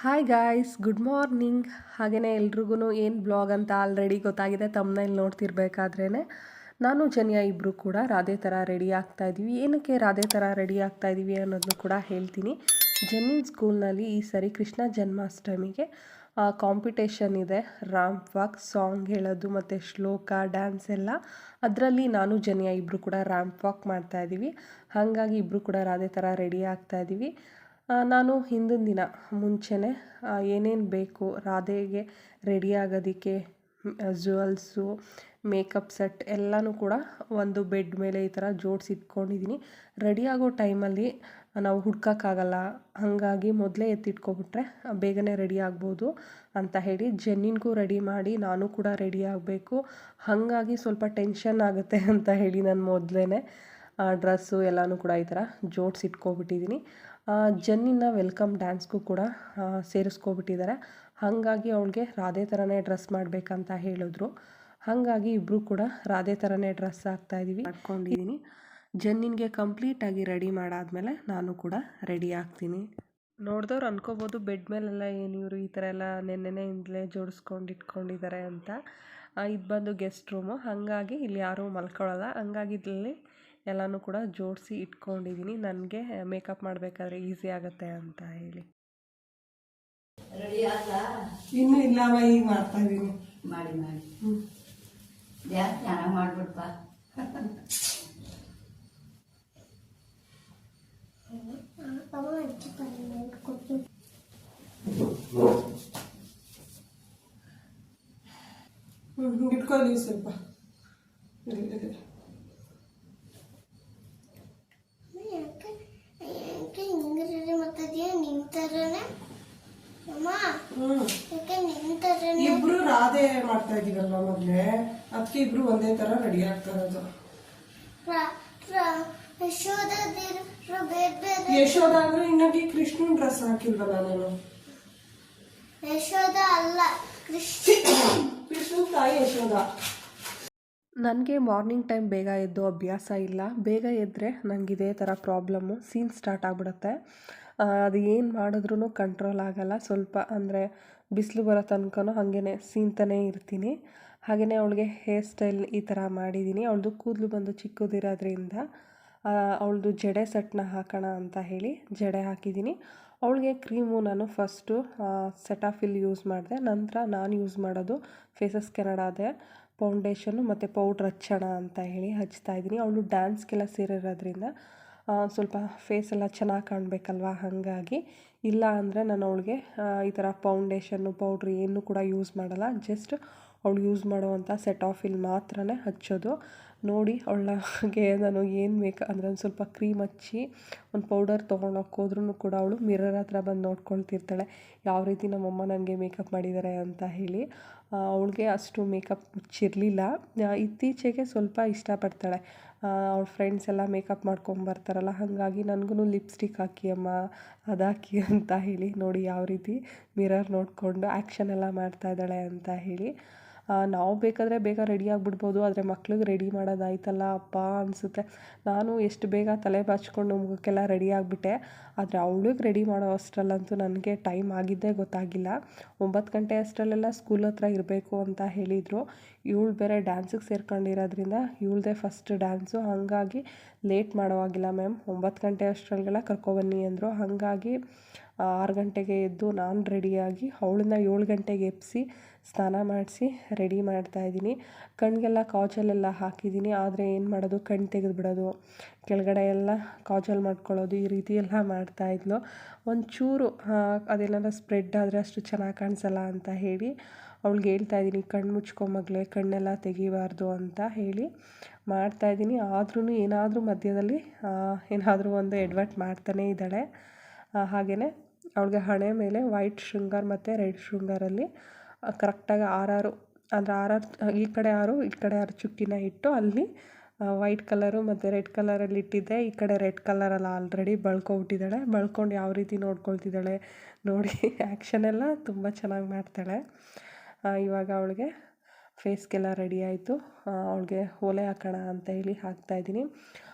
Hi guys, good morning. ಹಾಗೆಯೇ ಎಲ್ರಿಗೂ ಏನು ಬ್ಲಾಗ್ ಅಂತ ಆಲ್ರೆಡಿ ಗೊತ್ತಾಗಿದೆ. ತಮ್ಮನೇಲಿ ನೋಡ್ತಿರ್ಬೇಕಾದ್ರೇ ನಾನು ಜನಿಯಾ ಇಬ್ಬರು ಕೂಡ ರಾಧೆ ಥರ ರೆಡಿ ಆಗ್ತಾಯಿದ್ದೀವಿ. ಏನಕ್ಕೆ ರಾಧೆ ಥರ ರೆಡಿ ಆಗ್ತಾಯಿದ್ದೀವಿ ಅನ್ನೋದನ್ನು ಕೂಡ ಹೇಳ್ತೀನಿ. ಜನ್ನಿನ ಸ್ಕೂಲ್ನಲ್ಲಿ ಈ ಸರಿ ಕೃಷ್ಣ ಜನ್ಮಾಷ್ಟಮಿಗೆ ಕಾಂಪಿಟೇಷನ್ ಇದೆ. ರ್ಯಾಂಪ್ ವಾಕ್, ಸಾಂಗ್ ಹೇಳೋದು ಮತ್ತು ಶ್ಲೋಕ, ಡ್ಯಾನ್ಸ್ ಎಲ್ಲ. ಅದರಲ್ಲಿ ನಾನು ಜನಿಯಾ ಇಬ್ಬರು ಕೂಡ ರ್ಯಾಂಪ್ ವಾಕ್ ಮಾಡ್ತಾಯಿದ್ದೀವಿ. ಹಾಗಾಗಿ ಇಬ್ಬರು ಕೂಡ ರಾಧೆ ಥರ ರೆಡಿ ಆಗ್ತಾಯಿದ್ದೀವಿ. ನಾನು ಹಿಂದಿನ ದಿನ ಮುಂಚೆನೇ ಏನೇನು ಬೇಕು ರಾಧೆಗೆ ರೆಡಿ ಆಗೋದಕ್ಕೆ, ಜ್ಯುವೆಲ್ಸು, ಮೇಕಪ್ ಸೆಟ್ ಎಲ್ಲನೂ ಕೂಡ ಒಂದು ಬೆಡ್ ಮೇಲೆ ಈ ಥರ ಜೋಡಿಸಿ ಇಟ್ಕೊಂಡಿದ್ದೀನಿ. ರೆಡಿ ಆಗೋ ಟೈಮಲ್ಲಿ ನಾವು ಹುಡ್ಕೋಕ್ಕಾಗಲ್ಲ, ಹಾಗಾಗಿ ಮೊದಲೇ ಎತ್ತಿಟ್ಕೊಬಿಟ್ರೆ ಬೇಗನೆ ರೆಡಿ ಆಗ್ಬೋದು ಅಂತ ಹೇಳಿ ಜೆನ್ನಿನ್ಗೂ ರೆಡಿ ಮಾಡಿ ನಾನು ಕೂಡ ರೆಡಿ ಆಗಬೇಕು. ಹಾಗಾಗಿ ಸ್ವಲ್ಪ ಟೆನ್ಷನ್ ಆಗುತ್ತೆ ಅಂತ ಹೇಳಿ ನಾನು ಮೊದಲೇ ಡ್ರೆಸ್ಸು ಎಲ್ಲನೂ ಕೂಡ ಈ ಥರ ಜೋಡಿಸಿಟ್ಕೊಬಿಟ್ಟಿದ್ದೀನಿ. ಜನ್ನಿನ ವೆಲ್ಕಮ್ ಡ್ಯಾನ್ಸ್ಗೂ ಕೂಡ ಸೇರಿಸ್ಕೊಬಿಟ್ಟಿದ್ದಾರೆ. ಹಾಗಾಗಿ ಅವಳಿಗೆ ರಾಧೆ ಥರನೇ ಡ್ರೆಸ್ ಮಾಡಬೇಕಂತ ಹೇಳಿದ್ರು. ಹಾಗಾಗಿ ಇಬ್ಬರು ಕೂಡ ರಾಧೆ ಥರನೇ ಡ್ರೆಸ್ ಹಾಕ್ತಾಯಿದ್ದೀವಿ. ಮಾಡ್ಕೊಂಡಿದ್ದೀನಿ. ಜನ್ನಿನ್ಗೆ ಕಂಪ್ಲೀಟಾಗಿ ರೆಡಿ ಮಾಡಾದಮೇಲೆ ನಾನು ಕೂಡ ರೆಡಿ ಆಗ್ತೀನಿ. ನೋಡಿದವ್ರು ಅನ್ಕೋಬೋದು ಬೆಡ್ ಮೇಲೆಲ್ಲ ಏನು ಇವರು ಈ ಥರ ಎಲ್ಲ ನೆನ್ನೆಯಿಂದಲೇ ಜೋಡಿಸ್ಕೊಂಡು ಇಟ್ಕೊಂಡಿದ್ದಾರೆ ಅಂತ. ಇದು ಬಂದು ಗೆಸ್ಟ್ ರೂಮು, ಹಾಗಾಗಿ ಇಲ್ಲಿ ಯಾರೂ ಮಲ್ಕೊಳ್ಳಲ್ಲ. ಹಂಗಾಗಿ ಇಲ್ಲಿ ಎಲ್ಲನೂ ಕೂಡ ಜೋಡಿಸಿ ಇಟ್ಕೊಂಡಿದ್ದೀನಿ, ನನಗೆ ಮೇಕಪ್ ಮಾಡಬೇಕಾದ್ರೆ ಈಸಿ ಆಗುತ್ತೆ ಅಂತ ಹೇಳಿ. ಇನ್ನೂ ಇಲ್ಲವ, ಈಗ ಮಾಡ್ತಾ ಇದ್ದೀನಿ. ಮಾಡಿ ಜಾಸ್ತಿ ಚೆನ್ನಾಗಿ ಮಾಡ್ಬಿಡ್ಪ. ಇಟ್ಕೊಳ್ಳಿ ಸ್ವಲ್ಪ. ಇಬ್ರು ರಾಧೆ ಮಾಡ್ತಾ ಇದೀವಲ್ಲ ಮೊದ್ಲೇ, ಅದಕ್ಕೆ ಇಬ್ರು ಒಂದೇ ತರ ರೆಡಿ ಆಗ್ತಾ ಇರೋದು. ಯಶೋಧ ಅಂದ್ರೆ ಇನ್ನೊಂದು ಕೃಷ್ಣನ್ ಡ್ರೆಸ್ ಹಾಕಿಲ್ವಲ್ಲ ನಾನು. ಯಶೋಧ ಅಲ್ಲ, ಕೃಷ್ಣನ್ ತಾಯಿ ಯಶೋಧ. ನನಗೆ ಮಾರ್ನಿಂಗ್ ಟೈಮ್ ಬೇಗ ಎದ್ದು ಅಭ್ಯಾಸ ಇಲ್ಲ. ಬೇಗ ಎದ್ದರೆ ನನಗೆ ಇದೇ ಥರ ಪ್ರಾಬ್ಲಮ್ಮು, ಸೀನ್ ಸ್ಟಾರ್ಟ್ ಆಗಿಬಿಡುತ್ತೆ. ಅದು ಏನು ಮಾಡಿದ್ರೂ ಕಂಟ್ರೋಲ್ ಆಗಲ್ಲ. ಸ್ವಲ್ಪ ಅಂದರೆ ಬಿಸಿಲು ಬರೋ ತನಕನೂ ಹಾಗೇ ಸೀನ್ತಾನೇ ಇರ್ತೀನಿ. ಹಾಗೆಯೇ ಅವಳಿಗೆ ಹೇರ್ ಸ್ಟೈಲ್ ಈ ಥರ ಮಾಡಿದ್ದೀನಿ. ಅವಳದು ಕೂದಲು ಬಂದು ಚಿಕ್ಕದಿರೋದ್ರಿಂದ ಅವಳದು ಜಡೆ ಸೆಟ್ನ ಹಾಕೋಣ ಅಂತ ಹೇಳಿ ಜಡೆ ಹಾಕಿದ್ದೀನಿ. ಅವಳಿಗೆ ಕ್ರೀಮು ನಾನು ಫಸ್ಟು ಸೆಟಾಫಿಲ್ ಯೂಸ್ ಮಾಡಿದೆ. ನಂತರ ನಾನು ಯೂಸ್ ಮಾಡೋದು ಫೇಸಸ್ ಕೆನಡಾದೆ ಫೌಂಡೇಶನ್ನು ಮತ್ತು ಪೌಡ್ರ್ ಹಚ್ಚೋಣ ಅಂತ ಹೇಳಿ ಹಚ್ತಾಯಿದ್ದೀನಿ. ಅವಳು ಡ್ಯಾನ್ಸ್ಗೆಲ್ಲ ಸೇರಿರೋದ್ರಿಂದ ಸ್ವಲ್ಪ ಫೇಸೆಲ್ಲ ಚೆನ್ನಾಗಿ ಕಾಣಬೇಕಲ್ವ, ಹಾಗಾಗಿ. ಇಲ್ಲ ಅಂದರೆ ನಾನು ಅವಳಿಗೆ ಈ ಥರ ಫೌಂಡೇಶನ್ನು ಪೌಡ್ರ್ ಏನೂ ಕೂಡ ಯೂಸ್ ಮಾಡಲ್ಲ. ಜಸ್ಟ್ ಅವಳು ಯೂಸ್ ಮಾಡುವಂಥ ಸೆಟಾಫಿಲ್ ಮಾತ್ರನೇ ಹಚ್ಚೋದು. ನೋಡಿ ಅವಳಿಗೆ ನಾನು ಏನು ಅಂದರೆ ಒಂದು ಸ್ವಲ್ಪ ಕ್ರೀಮ್ ಹಚ್ಚಿ ಒಂದು ಪೌಡರ್ ತೊಗೊಂಡೋಗಿ ಹೋದ್ರೂ ಕೂಡ ಅವಳು ಮಿರರ್ ಹತ್ರ ಬಂದು ನೋಡ್ಕೊಳ್ತಿರ್ತಾಳೆ, ಯಾವ ರೀತಿ ನಮ್ಮಮ್ಮ ನನಗೆ ಮೇಕಪ್ ಮಾಡಿದ್ದಾರೆ ಅಂತ ಹೇಳಿ. ಅವಳಿಗೆ ಅಷ್ಟು ಮೇಕಪ್ ಹುಚ್ಚಿರಲಿಲ್ಲ. ಇತ್ತೀಚೆಗೆ ಸ್ವಲ್ಪ ಇಷ್ಟಪಡ್ತಾಳೆ. ಅವಳ ಫ್ರೆಂಡ್ಸ್ ಎಲ್ಲ ಮೇಕಪ್ ಮಾಡ್ಕೊಂಬರ್ತಾರಲ್ಲ, ಹಾಗಾಗಿ ನನಗೂ ಲಿಪ್ಸ್ಟಿಕ್ ಹಾಕಿ ಅಮ್ಮ, ಅದಾಕಿ ಅಂತ ಹೇಳಿ. ನೋಡಿ ಯಾವ ರೀತಿ ಮಿರರ್ ನೋಡಿಕೊಂಡು ಆ್ಯಕ್ಷನ್ ಎಲ್ಲ ಮಾಡ್ತಾಯಿದ್ದಾಳೆ ಅಂತ ಹೇಳಿ. ನಾವು ಬೇಕಾದರೆ ಬೇಗ ರೆಡಿ ಆಗಿಬಿಡ್ಬೋದು, ಆದರೆ ಮಕ್ಳಿಗೆ ರೆಡಿ ಮಾಡೋದಾಯ್ತಲ್ಲ ಅಪ್ಪ ಅನಿಸುತ್ತೆ. ನಾನು ಎಷ್ಟು ಬೇಗ ತಲೆ ಬಾಚ್ಕೊಂಡು ಮುಖಕ್ಕೆಲ್ಲ ರೆಡಿ ಆಗಿಬಿಟ್ಟೆ, ಆದರೆ ಅವಳಿಗೆ ರೆಡಿ ಮಾಡೋ ಅಷ್ಟರಲ್ಲಂತೂ ನನಗೆ ಟೈಮ್ ಆಗಿದ್ದೇ ಗೊತ್ತಾಗಿಲ್ಲ. 9 ಗಂಟೆ ಅಷ್ಟರಲ್ಲೆಲ್ಲ ಸ್ಕೂಲ್ ಹತ್ರ ಇರಬೇಕು ಅಂತ ಹೇಳಿದರು. ಇವಳು ಬೇರೆ ಡ್ಯಾನ್ಸಿಗೆ ಸೇರ್ಕೊಂಡಿರೋದ್ರಿಂದ ಇವಳದೇ ಫಸ್ಟ್ ಡ್ಯಾನ್ಸು, ಹಾಗಾಗಿ ಲೇಟ್ ಮಾಡೋವಾಗಿಲ್ಲ ಮ್ಯಾಮ್, 9 ಗಂಟೆ ಅಷ್ಟರಲ್ಲೆಲ್ಲ ಕರ್ಕೊಬನ್ನಿ ಅಂದರು. ಹಾಗಾಗಿ 6 ಗಂಟೆಗೆ ಎದ್ದು ನಾನು ರೆಡಿಯಾಗಿ ಅವಳನ್ನ 7 ಗಂಟೆಗೆ ಎಬ್ಬಿಸಿ ಸ್ನಾನ ಮಾಡಿಸಿ ರೆಡಿ ಮಾಡ್ತಾಯಿದ್ದೀನಿ. ಕಣ್ಣಿಗೆಲ್ಲ ಕಾಜಲೆಲ್ಲ ಹಾಕಿದ್ದೀನಿ, ಆದರೆ ಏನು ಮಾಡೋದು, ಕಣ್ಣು ತೆಗೆದುಬಿಡೋದು, ಕೆಳಗಡೆ ಎಲ್ಲ ಕಾಜಲ್ ಮಾಡ್ಕೊಳ್ಳೋದು, ಈ ರೀತಿ ಎಲ್ಲ ಮಾಡ್ತಾಯಿದ್ಲು. ಒಂಚೂರು ಅದೆಲ್ಲ ಸ್ಪ್ರೆಡ್ ಆದರೆ ಅಷ್ಟು ಚೆನ್ನಾಗಿ ಕಾಣಿಸಲ್ಲ ಅಂತ ಹೇಳಿ ಅವಳಿಗೆ ಹೇಳ್ತಾಯಿದ್ದೀನಿ, ಕಣ್ಣು ಮುಚ್ಕೊಂಬಗ್ಲೆ, ಕಣ್ಣೆಲ್ಲ ತೆಗಿಬಾರ್ದು ಅಂತ ಹೇಳಿ ಮಾಡ್ತಾಯಿದ್ದೀನಿ. ಆದ್ರೂ ಏನಾದರೂ ಮಧ್ಯದಲ್ಲಿ ಏನಾದರೂ ಒಂದು ಎಡ್ವರ್ಟ್ ಮಾಡ್ತಾನೇ ಇದ್ದಾಳೆ. ಹಾಗೆಯೇ ಅವಳಿಗೆ ಹಣೆ ಮೇಲೆ ವೈಟ್ ಶೃಂಗಾರ ಮತ್ತು ರೆಡ್ ಶೃಂಗಾರಲ್ಲಿ ಕರೆಕ್ಟಾಗಿ 6 ಅಂದರೆ 6 ಈ ಕಡೆ 6 ಈ ಕಡೆ 6 ಚುಕ್ಕಿನ ಇಟ್ಟು ಅಲ್ಲಿ ವೈಟ್ ಕಲರು ಮತ್ತು ರೆಡ್ ಕಲರಲ್ಲಿ ಇಟ್ಟಿದ್ದೆ. ಈ ಕಡೆ ರೆಡ್ ಕಲರಲ್ಲಿ ಆಲ್ರೆಡಿ ಬಳ್ಕೊಬಿಟ್ಟಿದ್ದಾಳೆ. ಬಳ್ಕೊಂಡು ಯಾವ ರೀತಿ ನೋಡ್ಕೊಳ್ತಿದ್ದಾಳೆ ನೋಡಿ. ಆ್ಯಕ್ಷನ್ ಎಲ್ಲ ತುಂಬ ಚೆನ್ನಾಗಿ ಮಾಡ್ತಾಳೆ. ಇವಾಗ ಅವಳಿಗೆ ಫೇಸ್ಗೆಲ್ಲ ರೆಡಿ ಆಯಿತು. ಅವಳಿಗೆ ಓಲೆ ಹಾಕೋಣ ಅಂತ ಹೇಳಿ ಹಾಕ್ತಾಯಿದ್ದೀನಿ.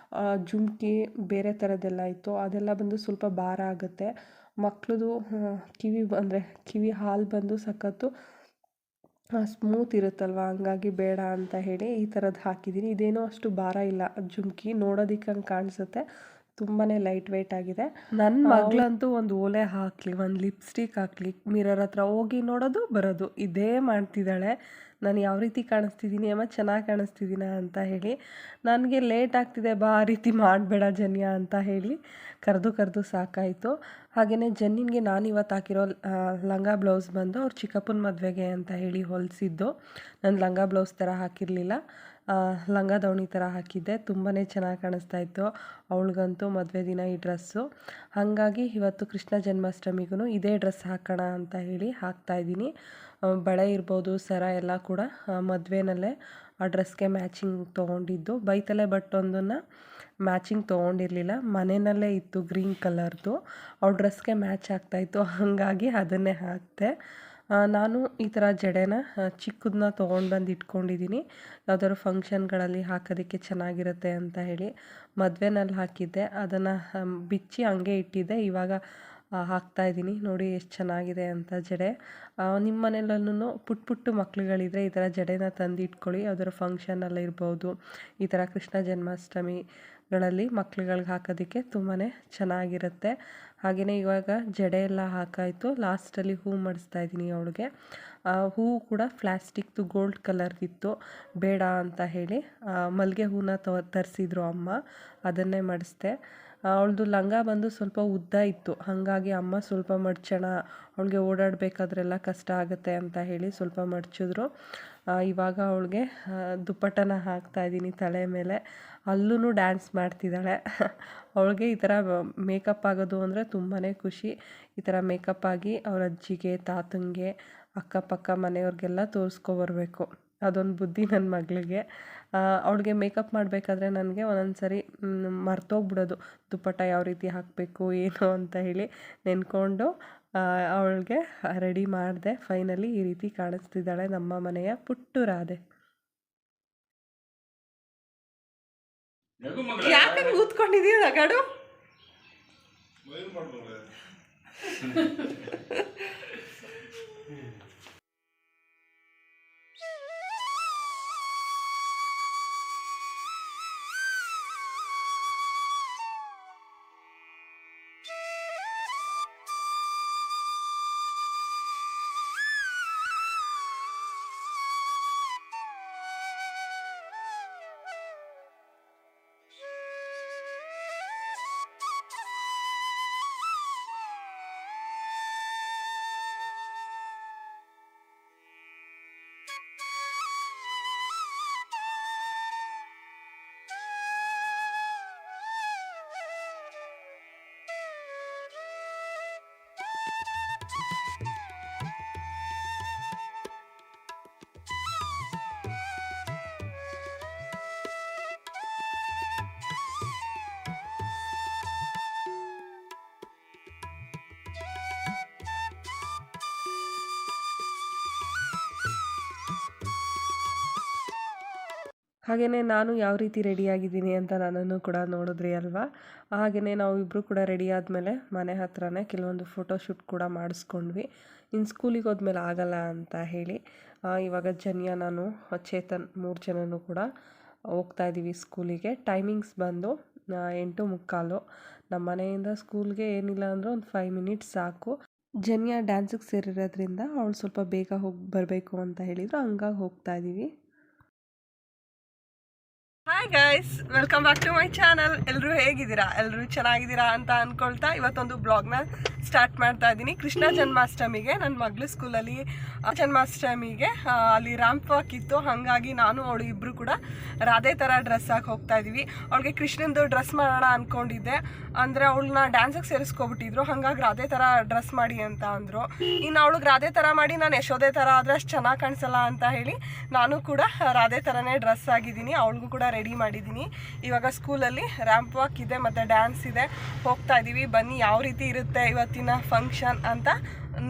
ಜುಮ್ಕಿ ಬೇರೆ ಥರದ್ದೆಲ್ಲ ಇತ್ತು, ಅದೆಲ್ಲ ಬಂದು ಸ್ವಲ್ಪ ಭಾರ ಆಗುತ್ತೆ. ಮಕ್ಳದು ಕಿವಿ ಅಂದರೆ ಕಿವಿ ಹಾಲು ಬಂದು ಸಖತ್ತು ಸ್ಮೂತ್ ಇರುತ್ತಲ್ವ, ಹಂಗಾಗಿ ಬೇಡ ಅಂತ ಹೇಳಿ ಈ ಥರದ್ದು ಹಾಕಿದ್ದೀನಿ. ಇದೇನೋ ಅಷ್ಟು ಭಾರ ಇಲ್ಲ, ಜುಮ್ಕಿ ನೋಡೋದಕ್ಕೆ ಹಂಗೆ ಕಾಣಿಸುತ್ತೆ, ತುಂಬಾ ಲೈಟ್ ವೆಯ್ಟ್ ಆಗಿದೆ. ನನ್ನ ಮಗಳಂತೂ ಒಂದು ಓಲೆ ಹಾಕಲಿ, ಒಂದು ಲಿಪ್ಸ್ಟಿಕ್ ಹಾಕಲಿ, ಮಿರರ್ ಹತ್ರ ಹೋಗಿ ನೋಡೋದು ಬರೋದು ಇದೇ ಮಾಡ್ತಿದ್ದಾಳೆ. ನಾನು ಯಾವ ರೀತಿ ಕಾಣಿಸ್ತಿದ್ದೀನಿ ಅಮ್ಮ, ಚೆನ್ನಾಗಿ ಕಾಣಿಸ್ತಿದ್ದೀನ ಅಂತ ಹೇಳಿ. ನನಗೆ ಲೇಟ್ ಆಗ್ತಿದೆ ಬಾ, ಆ ರೀತಿ ಮಾಡಬೇಡ ಜನ್ಯ ಅಂತ ಹೇಳಿ ಕರೆದು ಸಾಕಾಯಿತು. ಹಾಗೆಯೇ ಜನ್ನಿನ್ಗೆ ನಾನು ಇವತ್ತು ಹಾಕಿರೋ ಲಂಗ ಬ್ಲೌಸ್ ಬಂದು ಅವ್ರ ಚಿಕ್ಕಪ್ಪನ ಮದುವೆಗೆ ಅಂತ ಹೇಳಿ ಹೊಲಿಸಿದ್ದು. ನಾನು ಲಂಗ ಬ್ಲೌಸ್ ಥರ ಹಾಕಿರಲಿಲ್ಲ, ಲಂಗ ದಾವಣಿ ಥರ ಹಾಕಿದ್ದೆ. ತುಂಬಾ ಚೆನ್ನಾಗಿ ಕಾಣಿಸ್ತಾ ಇತ್ತು ಅವಳಿಗಂತೂ ಮದುವೆ ದಿನ ಈ ಡ್ರೆಸ್ಸು. ಹಾಗಾಗಿ ಇವತ್ತು ಕೃಷ್ಣ ಜನ್ಮಾಷ್ಟಮಿಗೂ ಇದೇ ಡ್ರೆಸ್ ಹಾಕೋಣ ಅಂತ ಹೇಳಿ ಹಾಕ್ತಾಯಿದ್ದೀನಿ. ಬಳೆ ಇರ್ಬೋದು, ಸರ ಎಲ್ಲ ಕೂಡ ಮದುವೆನಲ್ಲೇ ಆ ಡ್ರೆಸ್ಗೆ ಮ್ಯಾಚಿಂಗ್ ತೊಗೊಂಡಿದ್ದು. ಬೈತಲೆ ಬಟ್ಟೊಂದನ್ನು ಮ್ಯಾಚಿಂಗ್ ತೊಗೊಂಡಿರಲಿಲ್ಲ, ಮನೆಯಲ್ಲೇ ಇತ್ತು ಗ್ರೀನ್ ಕಲರ್ದು, ಅವ್ರ ಡ್ರೆಸ್ಗೆ ಮ್ಯಾಚ್ ಆಗ್ತಾಯಿತ್ತು, ಹಾಗಾಗಿ ಅದನ್ನೇ ಹಾಕಿದೆ. ನಾನು ಈ ಥರ ಜಡೆನ ಚಿಕ್ಕದನ್ನ ತೊಗೊಂಡು ಬಂದು ಇಟ್ಕೊಂಡಿದ್ದೀನಿ, ಯಾವ್ದಾದ್ರು ಫಂಕ್ಷನ್ಗಳಲ್ಲಿ ಹಾಕೋದಕ್ಕೆ ಚೆನ್ನಾಗಿರುತ್ತೆ ಅಂತ ಹೇಳಿ. ಮದುವೆನಲ್ಲಿ ಹಾಕಿದ್ದೆ, ಅದನ್ನು ಬಿಚ್ಚಿ ಹಂಗೆ ಇಟ್ಟಿದ್ದೆ. ಇವಾಗ ಹಾಕ್ತಾಯಿದ್ದೀನಿ, ನೋಡಿ ಎಷ್ಟು ಚೆನ್ನಾಗಿದೆ ಅಂತ ಜಡೆ. ನಿಮ್ಮ ಮನೆಯಲ್ಲೂ ಪುಟ್ಟ ಮಕ್ಳುಗಳಿದ್ರೆ ಈ ಥರ ಜಡೆನ ತಂದು ಇಟ್ಕೊಳ್ಳಿ, ಯಾವ್ದಾದ್ರು ಫಂಕ್ಷನಲ್ಲಿ ಇರ್ಬೋದು. ಈ ಥರ ಕೃಷ್ಣ ಜನ್ಮಾಷ್ಟಮಿಗಳಲ್ಲಿ ಮಕ್ಳುಗಳಿಗೆ ಹಾಕೋದಕ್ಕೆ ತುಂಬಾ ಚೆನ್ನಾಗಿರುತ್ತೆ. ಹಾಗೆಯೇ ಇವಾಗ ಜಡೆ ಎಲ್ಲ ಹಾಕಾಯಿತು, ಲಾಸ್ಟಲ್ಲಿ ಹೂ ಮಾಡಿಸ್ತಾ ಇದ್ದೀನಿ ಅವಳಿಗೆ. ಹೂವು ಕೂಡ ಪ್ಲಾಸ್ಟಿಕ್ದು ಗೋಲ್ಡ್ ಕಲರ್ದಿತ್ತು, ಬೇಡ ಅಂತ ಹೇಳಿ ಮಲ್ಲಿಗೆ ಹೂನ ತರಿಸಿದ್ರು ಅಮ್ಮ, ಅದನ್ನೇ ಮಾಡಿಸ್ದೆ. ಅವಳದು ಲಂಗ ಬಂದು ಸ್ವಲ್ಪ ಉದ್ದ ಇತ್ತು, ಹಾಗಾಗಿ ಅಮ್ಮ ಸ್ವಲ್ಪ ಮಡ್ಚೋಣ, ಅವಳಿಗೆ ಓಡಾಡಬೇಕಾದ್ರೆಲ್ಲ ಕಷ್ಟ ಆಗುತ್ತೆ ಅಂತ ಹೇಳಿ ಸ್ವಲ್ಪ ಮಡ್ಚಿದ್ರು. ಇವಾಗ ಅವಳಿಗೆ ದುಪ್ಪಟ್ಟನ ಹಾಕ್ತಾಯಿದ್ದೀನಿ ತಲೆ ಮೇಲೆ. ಅಲ್ಲೂ ಡ್ಯಾನ್ಸ್ ಮಾಡ್ತಿದ್ದಾಳೆ. ಅವಳಿಗೆ ಈ ಥರ ಮೇಕಪ್ ಆಗೋದು ಅಂದರೆ ತುಂಬಾ ಖುಷಿ. ಈ ಥರ ಮೇಕಪ್ ಆಗಿ ಅವ್ರ ಅಜ್ಜಿಗೆ, ತಾತಂಗೆ, ಅಕ್ಕಪಕ್ಕ ಮನೆಯವ್ರಿಗೆಲ್ಲ ತೋರಿಸ್ಕೊಬರ್ಬೇಕು, ಅದೊಂದು ಬುದ್ಧಿ ನನ್ನ ಮಗಳಿಗೆ. ಅವಳಿಗೆ ಮೇಕಪ್ ಮಾಡಬೇಕಾದ್ರೆ ನನಗೆ ಒಂದೊಂದು ಸರಿ ಮರ್ತೋಗ್ಬಿಡೋದು, ದುಪ್ಪಟ್ಟ ಯಾವ ರೀತಿ ಹಾಕಬೇಕು ಏನು ಅಂತ ಹೇಳಿ ನೆನ್ಕೊಂಡು ಅವಳಿಗೆ ರೆಡಿ ಮಾಡಿದೆ. ಫೈನಲಿ ಈ ರೀತಿ ಕಾಣಿಸ್ತಿದ್ದಾಳೆ ನಮ್ಮ ಮನೆಯ ಪುಟ್ಟು ರಾಧೆ. ಯಾಕೆ ಕೂತ್ಕೊಂಡಿದೀಯ ನಗಾಡು? ಹಾಗೆಯೇ ನಾನು ಯಾವ ರೀತಿ ರೆಡಿಯಾಗಿದ್ದೀನಿ ಅಂತ ನನ್ನನ್ನು ಕೂಡ ನೋಡಿದ್ರಿ ಅಲ್ವಾ. ಹಾಗೆಯೇ ನಾವು ಇಬ್ಬರು ಕೂಡ ರೆಡಿ ಆದಮೇಲೆ ಮನೆ ಹತ್ರನೇ ಕೆಲವೊಂದು ಫೋಟೋಶೂಟ್ ಕೂಡ ಮಾಡಿಸ್ಕೊಂಡ್ವಿ. ಇನ್ನು ಸ್ಕೂಲಿಗೆ ಹೋದ್ಮೇಲೆ ಆಗಲ್ಲ ಅಂತ ಹೇಳಿ ಇವಾಗ ಜನ್ಯ, ನಾನು, ಚೇತನ್ 3 ಜನನೂ ಕೂಡ ಹೋಗ್ತಾ ಇದ್ದೀವಿ ಸ್ಕೂಲಿಗೆ. ಟೈಮಿಂಗ್ಸ್ ಬಂದು 8:45. ನಮ್ಮ ಮನೆಯಿಂದ ಸ್ಕೂಲ್ಗೆ ಏನಿಲ್ಲ ಅಂದರೂ ಒಂದು 5 ಮಿನಿಟ್ಸ್ ಸಾಕು. ಜನ್ಯ ಡ್ಯಾನ್ಸಿಗೆ ಸೇರಿರೋದ್ರಿಂದ ಅವಳು ಸ್ವಲ್ಪ ಬೇಗ ಹೋಗಿ ಬರಬೇಕು ಅಂತ ಹೇಳಿದರು, ಹಂಗಾಗಿ ಹೋಗ್ತಾ ಇದ್ದೀವಿ. Hi guys, welcome back to my channel. ಎಲ್ಲರೂ ಹೇಗಿದ್ದೀರಾ? ಎಲ್ಲರೂ ಚೆನ್ನಾಗಿದ್ದೀರಾ ಅಂತ ಅಂದ್ಕೊಳ್ತಾ ಇವತ್ತೊಂದು ಬ್ಲಾಗ್ನ ಸ್ಟಾರ್ಟ್ ಮಾಡ್ತಾ ಇದ್ದೀನಿ. ಕೃಷ್ಣ ಜನ್ಮಾಷ್ಟಮಿಗೆ ನನ್ನ ಮಗಳು ಸ್ಕೂಲಲ್ಲಿ ಜನ್ಮಾಷ್ಟಮಿಗೆ ಅಲ್ಲಿ ರ್ಯಾಂಪ್ ವಾಕ್ ಇತ್ತು, ಹಾಗಾಗಿ ನಾನು ಅವಳು ಇಬ್ಬರು ಕೂಡ ರಾಧೆ ಥರ ಡ್ರೆಸ್ ಹಾಕಿ ಹೋಗ್ತಾ ಇದ್ದೀವಿ. ಅವಳಿಗೆ ಕೃಷ್ಣಂದು ಡ್ರೆಸ್ ಮಾಡೋಣ ಅಂದ್ಕೊಂಡಿದ್ದೆ, ಅಂದರೆ ಅವಳನ್ನ ಡ್ಯಾನ್ಸಿಗೆ ಸೇರಿಸ್ಕೊಬಿಟ್ಟಿದ್ರು, ಹಾಗಾಗಿ ರಾಧೆ ಥರ ಡ್ರೆಸ್ ಮಾಡಿ ಅಂತ ಅಂದರು. ಇನ್ನು ಅವಳಿಗೆ ರಾಧೆ ಥರ ಮಾಡಿ ನಾನು ಯಶೋದೆ ಥರ ಆದರೆ ಅಷ್ಟು ಚೆನ್ನಾಗಿ ಕಾಣಿಸಲ್ಲ ಅಂತ ಹೇಳಿ ನಾನು ಕೂಡ ರಾಧೆ ಥರನೇ ಡ್ರೆಸ್ ಆಗಿದ್ದೀನಿ. ಅವಳಿಗೂ ಕೂಡ ರೆಡಿ ಮಾಡಿದ್ದೀನಿ. ಇವಾಗ ಸ್ಕೂಲಲ್ಲಿ ರ್ಯಾಂಪ್ ವಾಕ್ ಇದೆ ಮತ್ತು ಡ್ಯಾನ್ಸ್ ಇದೆ, ಹೋಗ್ತಾ ಇದ್ದೀವಿ. ಬನ್ನಿ ಯಾವ ರೀತಿ ಇರುತ್ತೆ ಇವತ್ತಿನ ಫಂಕ್ಷನ್ ಅಂತ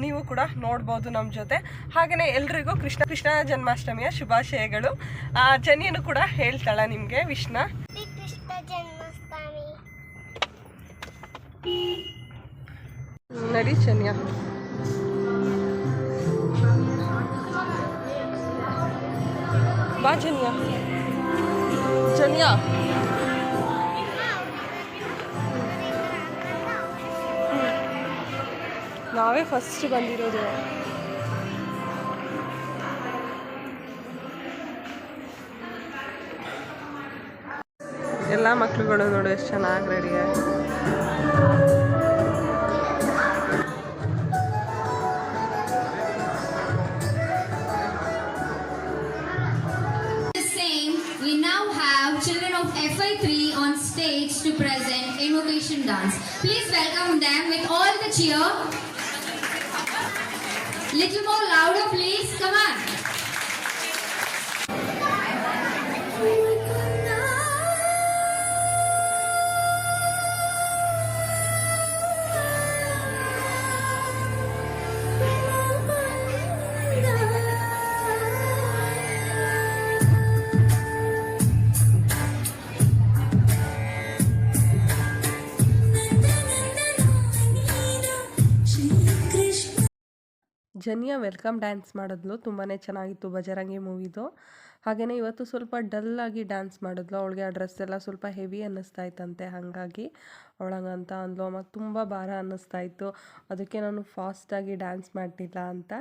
ನೀವು ಕೂಡ ನೋಡ್ಬೋದು ನಮ್ಮ ಜೊತೆ. ಹಾಗೆಯೇ ಎಲ್ರಿಗೂ ಕೃಷ್ಣ ಜನ್ಮಾಷ್ಟಮಿಯ ಶುಭಾಶಯಗಳು. ಜನ್ಯನು ಕೂಡ ಹೇಳ್ತಾಳೆ ನಿಮಗೆ ವಿಷ್ಣ. ನಡಿ ಚನ್ಯ. ಬಾ ಚನ್ಯ. ಚನ್ಯ ನಾವೇ ಫಸ್ಟ್ ಬಂದಿರೋದು. ಎಲ್ಲ ಮಕ್ಳುಗಳು ನೋಡು ಎಷ್ಟು ಚೆನ್ನಾಗಿ ರೆಡಿಯಾಗಿ. We now have children of FI3 on stage to present invocation dance. Please welcome them with all the cheer. Little more louder, please. Come on. ಜನಿಯಾ welcome dance ಮಾಡಿದ್ಲು, ತುಂಬಾ ಚೆನ್ನಾಗಿತ್ತು ಬಜರಂಗಿ ಮೂವಿದು. ಹಾಗೆಯೇ ಇವತ್ತು ಸ್ವಲ್ಪ ಡಲ್ಲಾಗಿ ಡ್ಯಾನ್ಸ್ ಮಾಡಿದ್ಲು. ಅವಳಿಗೆ ಆ ಡ್ರೆಸ್ ಎಲ್ಲ ಸ್ವಲ್ಪ ಹೆವಿ ಅನ್ನಿಸ್ತಾ ಇತ್ತಂತೆ, ಹಾಗಾಗಿ ಅವಳಂಗಂತ ಅಂದ್ಲು. ಮತ್ತು ತುಂಬ ಭಾರ ಅನ್ನಿಸ್ತಾ ಇತ್ತು, ಅದಕ್ಕೆ ನಾನು ಫಾಸ್ಟಾಗಿ ಡ್ಯಾನ್ಸ್ ಮಾಡಲಿಲ್ಲ ಅಂತ.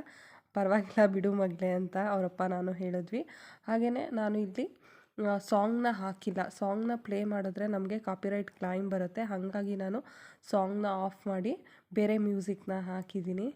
ಪರವಾಗಿಲ್ಲ ಬಿಡು ಮಗಳೇ ಅಂತ ಅವರಪ್ಪ ನಾನು ಹೇಳಿದ್ವಿ. ಹಾಗೆಯೇ ನಾನು ಇಲ್ಲಿ ಸಾಂಗ್ನ ಹಾಕಿಲ್ಲ. ಸಾಂಗ್ನ ಪ್ಲೇ ಮಾಡಿದ್ರೆ ನಮಗೆ ಕಾಪಿರೈಟ್ ಕ್ಲೈಮ್ ಬರುತ್ತೆ, ಹಾಗಾಗಿ ನಾನು ಸಾಂಗ್ನ ಆಫ್ ಮಾಡಿ ಬೇರೆ ಮ್ಯೂಸಿಕ್ನ ಹಾಕಿದ್ದೀನಿ.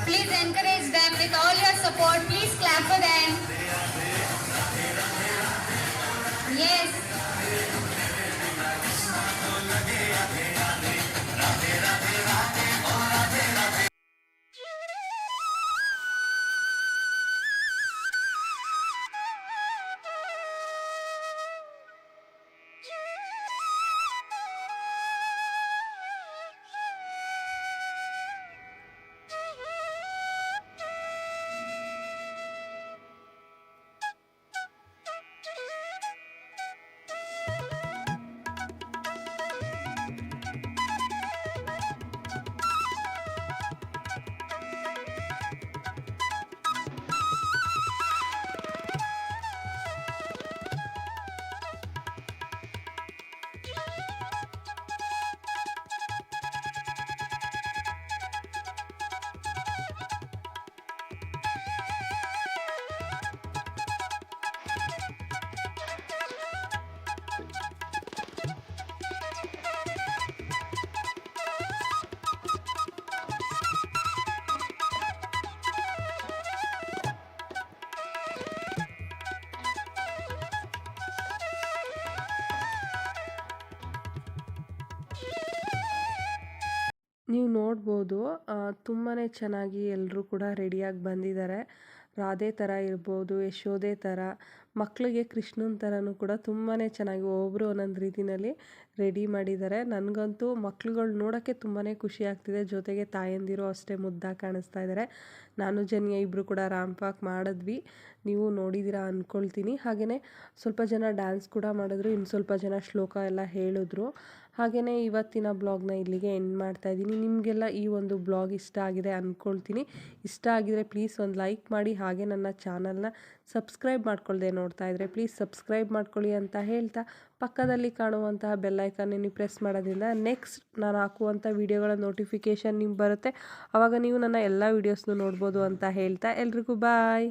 Please encourage them with all your support. Please clap for them. Yes. ನೀವು ನೋಡ್ಬೋದು ತುಂಬಾ ಚೆನ್ನಾಗಿ ಎಲ್ಲರೂ ಕೂಡ ರೆಡಿಯಾಗಿ ಬಂದಿದ್ದಾರೆ. ರಾಧೆ ಥರ ಇರ್ಬೋದು, ಯಶೋದೆ ಥರ, ಮಕ್ಕಳಿಗೆ ಕೃಷ್ಣನ ಥರನೂ ಕೂಡ ತುಂಬಾ ಚೆನ್ನಾಗಿ ಒಬ್ಬರು ಒಂದೊಂದು ರೀತಿಯಲ್ಲಿ ರೆಡಿ ಮಾಡಿದ್ದಾರೆ. ನನಗಂತೂ ಮಕ್ಳುಗಳು ನೋಡೋಕ್ಕೆ ತುಂಬಾ ಖುಷಿ ಆಗ್ತಿದೆ. ಜೊತೆಗೆ ತಾಯಂದಿರು ಅಷ್ಟೇ ಮುದ್ದಾಗಿ ಕಾಣಿಸ್ತಾ ಇದ್ದಾರೆ. ನಾನು ಜನ್ಯ ಇಬ್ಬರು ಕೂಡ ರ್ಯಾಂಪ್ ವಾಕ್ ಮಾಡಿದ್ವಿ. ನೀವು ನೋಡಿದ್ದೀರಾ ಅಂದ್ಕೊಳ್ತೀನಿ. ಹಾಗೆಯೇ ಸ್ವಲ್ಪ ಜನ ಡ್ಯಾನ್ಸ್ ಕೂಡ ಮಾಡಿದ್ರು, ಇನ್ನು ಸ್ವಲ್ಪ ಜನ ಶ್ಲೋಕ ಎಲ್ಲ ಹೇಳಿದ್ರು. ಹಾಗೆಯೇ ಇವತ್ತಿನ ಬ್ಲಾಗ್ನ ಇಲ್ಲಿಗೆ ಎಂಡ್ ಮಾಡ್ತಾಯಿದ್ದೀನಿ. ನಿಮಗೆಲ್ಲ ಈ ಒಂದು ಬ್ಲಾಗ್ ಇಷ್ಟ ಆಗಿದೆ ಅಂದ್ಕೊಳ್ತೀನಿ. ಇಷ್ಟ ಆಗಿದರೆ ಪ್ಲೀಸ್ ಒಂದು ಲೈಕ್ ಮಾಡಿ, ಹಾಗೆ ನನ್ನ ಚಾನಲ್ನ ಸಬ್ಸ್ಕ್ರೈಬ್ ಮಾಡ್ಕೊಳ್ದೆ ನೋಡ್ತಾ ಇದ್ದರೆ ಪ್ಲೀಸ್ ಸಬ್ಸ್ಕ್ರೈಬ್ ಮಾಡ್ಕೊಳ್ಳಿ ಅಂತ ಹೇಳ್ತಾ, ಪಕ್ಕದಲ್ಲಿ ಕಾಣುವಂತಹ ಬೆಲ್ಲೈಕನ್ನ ನೀವು ಪ್ರೆಸ್ ಮಾಡೋದ್ರಿಂದ ನೆಕ್ಸ್ಟ್ ನಾನು ಹಾಕುವಂಥ ವೀಡಿಯೋಗಳ ನೋಟಿಫಿಕೇಷನ್ ನಿಮ್ಗೆ ಬರುತ್ತೆ. ಆವಾಗ ನೀವು ನನ್ನ ಎಲ್ಲ ವೀಡಿಯೋಸ್ನು ನೋಡ್ಬೋದು ಅಂತ ಹೇಳ್ತಾ ಎಲ್ರಿಗೂ ಬಾಯ್.